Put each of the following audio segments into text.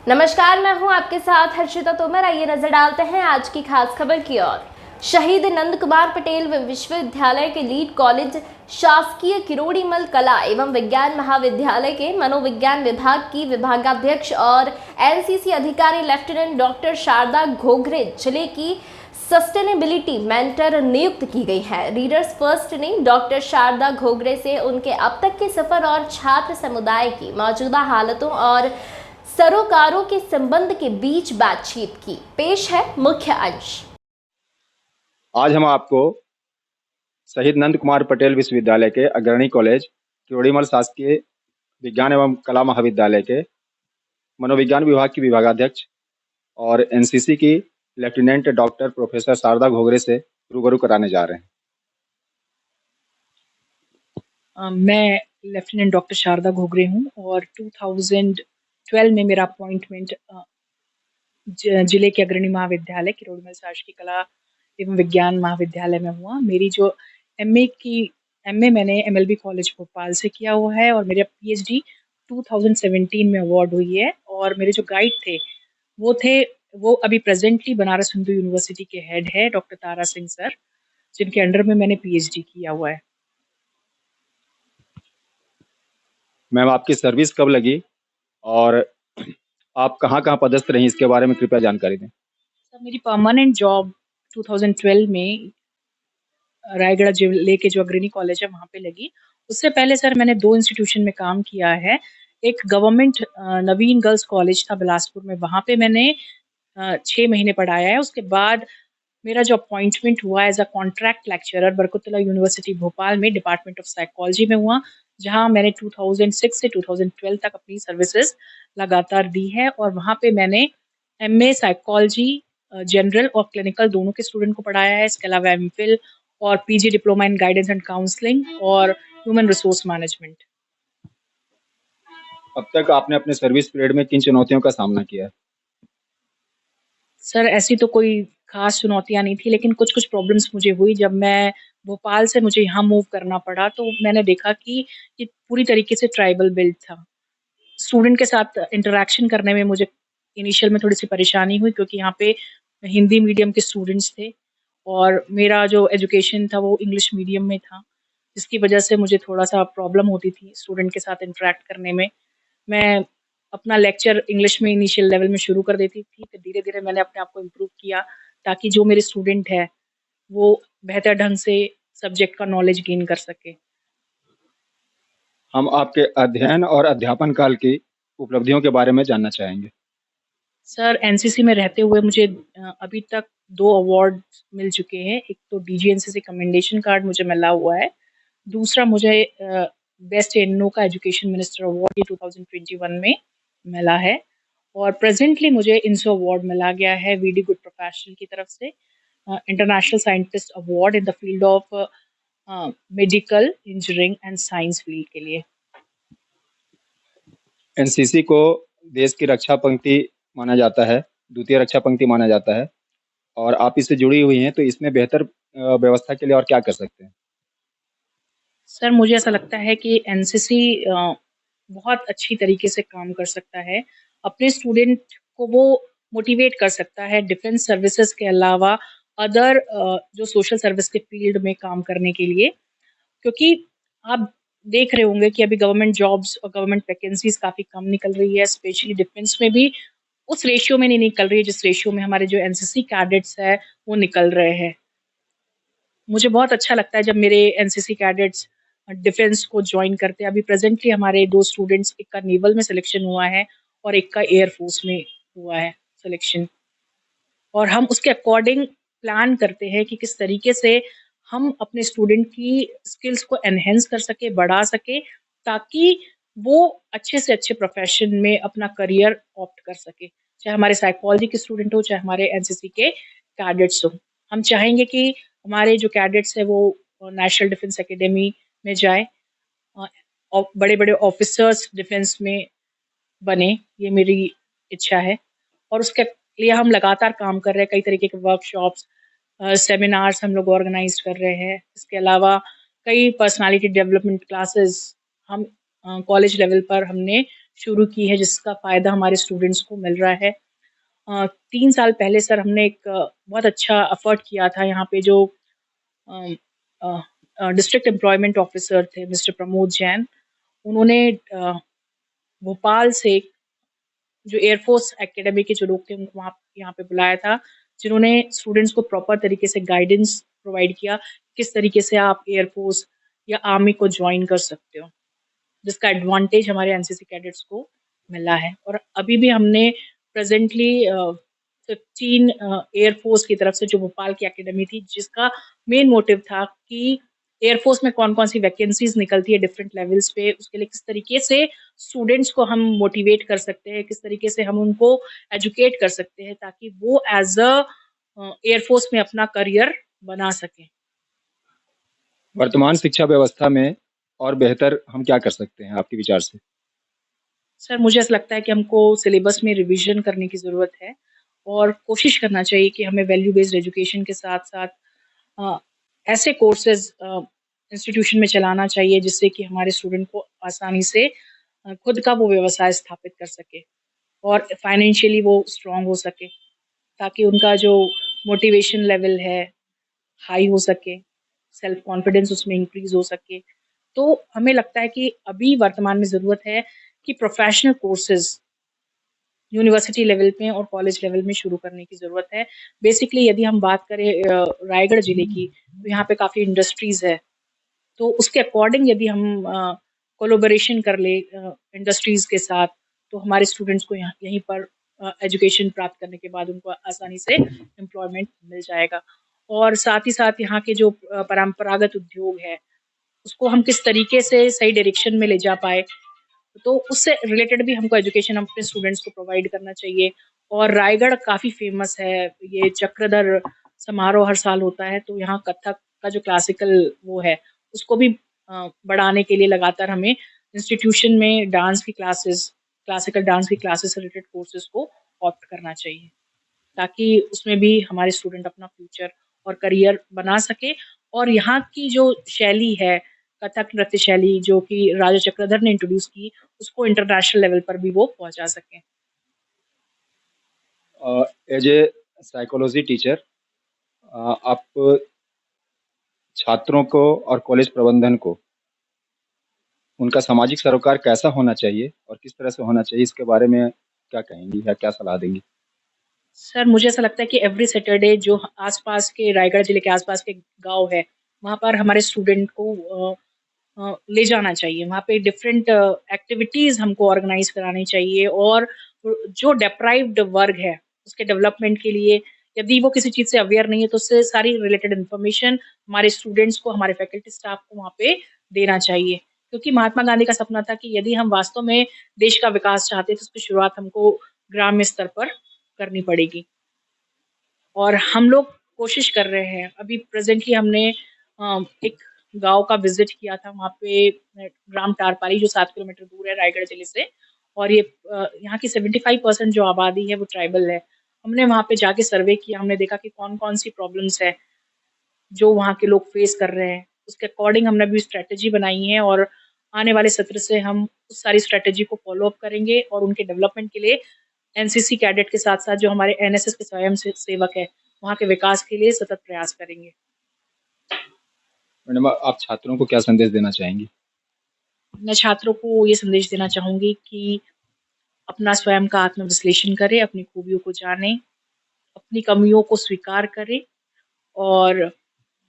नमस्कार, मैं हूं आपके साथ हर्षिता तोमर। आइए नजर डालते हैं आज की खास खबर की ओर। शहीद नंद कुमार पटेल विश्वविद्यालय के लीड कॉलेज शासकीय किरोड़ीमल कला एवं विज्ञान महाविद्यालय के मनोविज्ञान विभाग की विभागाध्यक्ष और एनसीसी अधिकारी लेफ्टिनेंट डॉक्टर शारदा घोघरे जिले की सस्टेनेबिलिटी मेंटर नियुक्त की गई है। रीडर्स फर्स्ट ने डॉक्टर शारदा घोघरे से उनके अब तक के सफर और छात्र समुदाय की मौजूदा हालतों और सरोकारों के संबंध के बीच बातचीत की। पेश है मुख्य अंश। आज हम आपको शहीद नंद कुमार पटेल विश्वविद्यालय के अग्रणी कॉलेज किरोड़ीमल शासकीय विज्ञान एवं कला महाविद्यालय के मनोविज्ञान विभाग की विभागाध्यक्ष और एनसीसी की lieutenant doctor professor Sharda Ghoghre से रूबरू कराने जा रहे हैं। मैं लेफ्टिनेंट डॉक्टर शारदा घोघरे हूँ और 2012 में मेरा अपॉइंटमेंट जिले के अग्रणी महाविद्यालय किरोड़ीमल शासकीय कला एवं विज्ञान महाविद्यालय में हुआ। मेरी जो एमए मैंने एमएलबी कॉलेज भोपाल से किया हुआ है और मेरा पीएचडी 2017 में अवार्ड हुई है। और मेरे जो गाइड थे वो अभी प्रेजेंटली बनारस हिंदू यूनिवर्सिटी के हेड है डॉक्टर तारा सिंह सर, जिनके अंडर में मैंने पीएचडी किया हुआ है। मैम, आपकी सर्विस कब लगी और आप कहाँ पदस्थ रही, इसके बारे में कृपया जानकारी दें। सर, मेरी परमानेंट जॉब 2012 में रायगढ़ जिले के जो अग्रणी कॉलेज है वहाँ पे लगी। उससे पहले सर मैंने 2 इंस्टीट्यूशन में काम किया है। एक गवर्नमेंट नवीन गर्ल्स कॉलेज था बिलासपुर में, वहाँ पे मैंने 6 महीने पढ़ाया है। उसके बाद मेरा जो अपॉइंटमेंट हुआ as a contract lecturer Barkatullah university Bhopal में डिपार्टमेंट ऑफ साइकोलॉजी में हुआ, जहाँ मैंने 2006 से 2012 तक अपनी सर्विसेज लगातार दी है। और वहाँ पे मैंने एमए साइकोलॉजी जनरल और क्लिनिकल दोनों के स्टूडेंट को पढ़ाया है। इसके अलावा एमफिल और PG diploma in guidance and counselling और ह्यूमन रिसोर्स मैनेजमेंट। अब तक आपने अपने सर्विस पीरियड में किन चुनौतियों का सामना किया है? सर, ऐसी तो कोई खास चुनौतियाँ नहीं थी, लेकिन कुछ-कुछ प्रॉब्लम्स मुझे हुई जब मैं भोपाल से मुझे यहाँ मूव करना पड़ा। तो मैंने देखा कि ये पूरी तरीके से ट्राइबल बेल्ट था। स्टूडेंट के साथ इंटरैक्शन करने में मुझे इनिशियल में थोड़ी-सी परेशानी हुई, क्योंकि यहाँ पे हिंदी मीडियम के स्टूडेंट्स थे और मेरा जो एजुकेशन था वो इंग्लिश मीडियम में था, जिसकी वजह से मुझे थोड़ा-सा प्रॉब्लम होती थी स्टूडेंट के साथ इंटरैक्ट करने में। मैं अपना लेक्चर इंग्लिश में इनिशियल लेवल में शुरू कर देती थी, फिर धीरे-धीरे मैंने अपने आप को इम्प्रूव किया ताकि जो मेरे स्टूडेंट है वो बेहतर ढंग से सब्जेक्ट का नॉलेज गेन कर सके। हम आपके अध्ययन और अध्यापन काल की उपलब्धियों के बारे में जानना चाहेंगे। सर, एनसीसी में रहते हुए मुझे अभी तक 2 अवार्ड मिल चुके हैं। एक तो डीजीएनसीसी कमेंडेशन कार्ड मुझे मिला हुआ है। दूसरा मुझे बेस्ट एनो का एजुकेशन मिनिस्टर अवार्ड ये 2021 में मिला है। और प्रेजेंटली मुझे इंसो अवार्ड मिला गया है वीडी गुड प्रोफेशनल की तरफ से, international scientist award in the field of medical engineering and science field के लिए। एनसीसी को देश की रक्षा पंक्ति माना जाता है, द्वितीय रक्षा पंक्ति माना जाता है, और आप इससे जुड़ी हुई हैं, तो इसमें बेहतर व्यवस्था के लिए और क्या कर सकते हैं? सर, मुझे ऐसा लगता है कि एनसीसी बहुत अच्छी तरीके से काम कर सकता है। अपने स्टूडेंट को वो मोटिवेट कर सकता है डिफेंस सर्विसेज के अलावा अदर जो सोशल सर्विस के फील्ड में काम करने के लिए। क्योंकि आप देख रहे होंगे कि अभी गवर्नमेंट जॉब्स और गवर्नमेंट वैकेंसीज काफ़ी कम निकल रही है, स्पेशली डिफेंस में भी उस रेशियो में नहीं निकल रही है जिस रेशियो में हमारे जो एनसीसी कैडेट्स हैं वो निकल रहे हैं। मुझे बहुत अच्छा लगता है जब मेरे एनसीसी कैडेट्स डिफेंस को जॉइन करते हैं। अभी प्रेजेंटली हमारे 2 स्टूडेंट्स, एक का नेवल में सिलेक्शन हुआ है और एक का एयर फोर्स में हुआ है सिलेक्शन। और हम उसके अकॉर्डिंग प्लान करते हैं कि किस तरीके से हम अपने स्टूडेंट की स्किल्स को एनहेंस कर सके, बढ़ा सके, ताकि वो अच्छे से अच्छे प्रोफेशन में अपना करियर ऑप्ट कर सके। चाहे हमारे साइकोलॉजी के स्टूडेंट हो, चाहे हमारे एनसीसी के कैडेट्स हो। हम चाहेंगे कि हमारे जो कैडेट्स हैं वो नेशनल डिफेंस एकेडमी में जाएँ और बड़े-बड़े ऑफिसर्स डिफेंस में बने, ये मेरी इच्छा है। और उसके लिए हम लगातार काम कर रहे हैं, कई तरीके के वर्कशॉप्स, सेमिनार्स हम लोग ऑर्गेनाइज़ कर रहे हैं। इसके अलावा कई पर्सनैलिटी डेवलपमेंट क्लासेस हम कॉलेज लेवल पर हमने शुरू की है जिसका फ़ायदा हमारे स्टूडेंट्स को मिल रहा है। 3 साल पहले सर हमने एक बहुत अच्छा एफ़र्ट किया था यहाँ पे जो डिस्ट्रिक्ट एम्प्लॉयमेंट ऑफ़िसर थे मिस्टर प्रमोद जैन, उन्होंने भोपाल से जो एयरफोर्स एकेडमी के जो लोग थे उनको वहाँ यहाँ पे बुलाया था, जिन्होंने स्टूडेंट्स को प्रॉपर तरीके से गाइडेंस प्रोवाइड किया, किस तरीके से आप एयरफोर्स या आर्मी को जॉइन कर सकते हो, जिसका एडवांटेज हमारे एनसीसी कैडेट्स को मिला है। और अभी भी हमने प्रेज़ेंटली 15 एयरफोर्स की तरफ से जो भोपाल की एकेडमी थी, जिसका मेन मोटिव था कि एयरफोर्स में कौन-कौन सी वैकेंसीज़ निकलती है डिफरेंट लेवल्स पे, उसके लिए किस तरीके से स्टूडेंट्स को हम मोटिवेट कर सकते हैं, किस तरीके से हम उनको एजुकेट कर सकते हैं ताकि वो एज़ एयरफोर्स में अपना करियर बना सकें। वर्तमान शिक्षा व्यवस्था में और बेहतर हम क्या कर सकते हैं आपके विचार से? सर मुझे ऐसा लगता है कि हमको सिलेबस में रिवीजन करने की ज़रूरत है और कोशिश करना चाहिए कि हमें वैल्यू बेस्ड एजुकेशन के साथ-साथ ऐसे कोर्सेज़ इंस्टीट्यूशन में चलाना चाहिए जिससे कि हमारे स्टूडेंट को आसानी से खुद का वो व्यवसाय स्थापित कर सके और फाइनेंशियली वो स्ट्रॉन्ग हो सके, ताकि उनका जो मोटिवेशन लेवल है हाई हो सके, सेल्फ कॉन्फिडेंस उसमें इंक्रीज़ हो सके। तो हमें लगता है कि अभी वर्तमान में ज़रूरत है कि प्रोफ़ेशनल कोर्सेज़ यूनिवर्सिटी लेवल पे और कॉलेज लेवल में शुरू करने की ज़रूरत है। बेसिकली यदि हम बात करें रायगढ़ ज़िले की, तो यहाँ पे काफ़ी इंडस्ट्रीज़ है। तो उसके अकॉर्डिंग यदि हम कोलैबोरेशन कर ले इंडस्ट्रीज़ के साथ, तो हमारे स्टूडेंट्स को यहीं पर एजुकेशन प्राप्त करने के बाद उनको आसानी से एम्प्लॉयमेंट मिल जाएगा। और साथ ही साथ यहाँ के जो परंपरागत उद्योग है, उसको हम किस तरीके से सही डायरेक्शन में ले जा पाएँ, तो उससे रिलेटेड भी हमको एजुकेशन हम अपने स्टूडेंट्स को प्रोवाइड करना चाहिए। और रायगढ़ काफ़ी फ़ेमस है, ये चक्रधर समारोह हर साल होता है, तो यहाँ कथक का जो क्लासिकल वो है, उसको भी बढ़ाने के लिए लगातार हमें इंस्टीट्यूशन में डांस की क्लासेस, क्लासिकल डांस की क्लासेस से रिलेटेड कोर्सेज़ को ऑप्ट करना चाहिए, ताकि उसमें भी हमारे स्टूडेंट अपना फ्यूचर और करियर बना सके। और यहाँ की जो शैली है, कथक नृत्य शैली जो कि राजा चक्रधर ने इंट्रोड्यूस की, उसको इंटरनेशनल लेवल पर भी वो पहुँचा सकें। एज ए साइकोलॉजी टीचर आप छात्रों को और कॉलेज प्रबंधन को उनका सामाजिक सरोकार कैसा होना चाहिए और किस तरह से होना चाहिए, इसके बारे में क्या कहेंगी या क्या सलाह देंगी? सर मुझे ऐसा लगता है कि एवरी सैटरडे जो आस-पास के रायगढ़ ज़िले के आस-पास के गाँव है, वहाँ पर हमारे स्टूडेंट को ले जाना चाहिए। वहाँ पे डिफरेंट एक्टिविटीज़ हमको ऑर्गेनाइज़ करानी चाहिए और जो डेप्राइव्ड वर्ग है, उसके डेवलपमेंट के लिए यदि वो किसी चीज़ से अवेयर नहीं है, तो उससे सारी रिलेटेड इन्फॉर्मेशन हमारे स्टूडेंट्स को, हमारे फैकल्टी स्टाफ को वहाँ पे देना चाहिए। क्योंकि महात्मा गांधी का सपना था कि यदि हम वास्तव में देश का विकास चाहते हैं, तो उसकी शुरुआत हमको ग्राम्य स्तर पर करनी पड़ेगी। और हम लोग कोशिश कर रहे हैं, अभी प्रेज़ेंटली हमने एक गाँव का विज़िट किया था, वहाँ पे ग्राम टारपाली जो 7 किलोमीटर दूर है रायगढ़ ज़िले से, और ये यहाँ की 75% जो आबादी है वो ट्राइबल है। हमने वहाँ पे जाके सर्वे किया, हमने देखा कि कौन-कौन सी प्रॉब्लम्स है, जो वहाँ के लोग फेस कर रहे हैं। उसके अकॉर्डिंग हमने अभी स्ट्रैटेजी बनाई है और आने वाले सत्र से हम उस सारी स्ट्रैटेजी को फ़ॉलो अप करेंगे और उनके डेवलपमेंट के लिए एनसीसी कैडेट के साथ-साथ जो हमारे एनएसएस के स्वयं सेवक है, वहाँ के विकास के लिए सतत प्रयास करेंगे। मैडम, आप छात्रों को क्या संदेश देना चाहेंगी? मैं छात्रों को ये संदेश देना चाहूँगी कि अपना स्वयं का आत्म-विश्लेषण करें, अपनी खूबियों को जानें, अपनी कमियों को स्वीकार करें और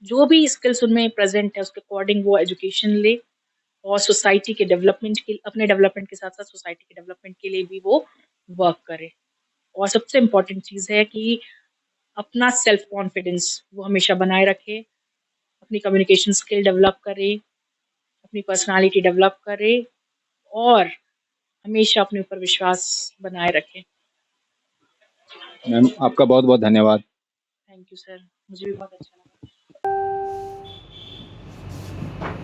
जो भी स्किल्स उनमें प्रेज़ेंट है, उसके अकॉर्डिंग वो एजुकेशन लें और सोसाइटी के डेवलपमेंट के अपने डेवलपमेंट के साथ-साथ सोसाइटी के डेवलपमेंट के लिए भी वो वर्क करें। और सबसे इम्पोर्टेंट चीज़ है कि अपना सेल्फ कॉन्फिडेंस वो हमेशा बनाए रखें, अपनी कम्युनिकेशन स्किल डेवलप करें, अपनी पर्सनैलिटी डेवलप करें और हमेशा अपने ऊपर विश्वास बनाए रखें। मैम, आपका बहुत-बहुत धन्यवाद। थैंक यू सर, मुझे भी बहुत अच्छा लगा।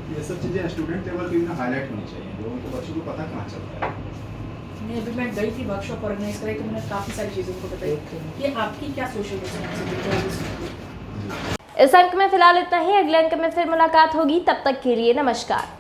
ये सब चीज़ें स्टूडेंट लेवल पे भी ना हाईलाइट होनी चाहिए, लोगों को, बच्चों को पता कहाँ चलता है। नहीं, अभी मैं गई थी वर्कशॉप ऑर्गेनाइज कराई, तो मैंने काफ़ी सारी चीज़ों को बताई कि आपकी क्या सोशल रिस्पॉन्सिबिलिटी है। इस अंक में फिलहाल इतना ही। अगले अंक में फिर मुलाकात होगी, तब तक के लिए नमस्कार।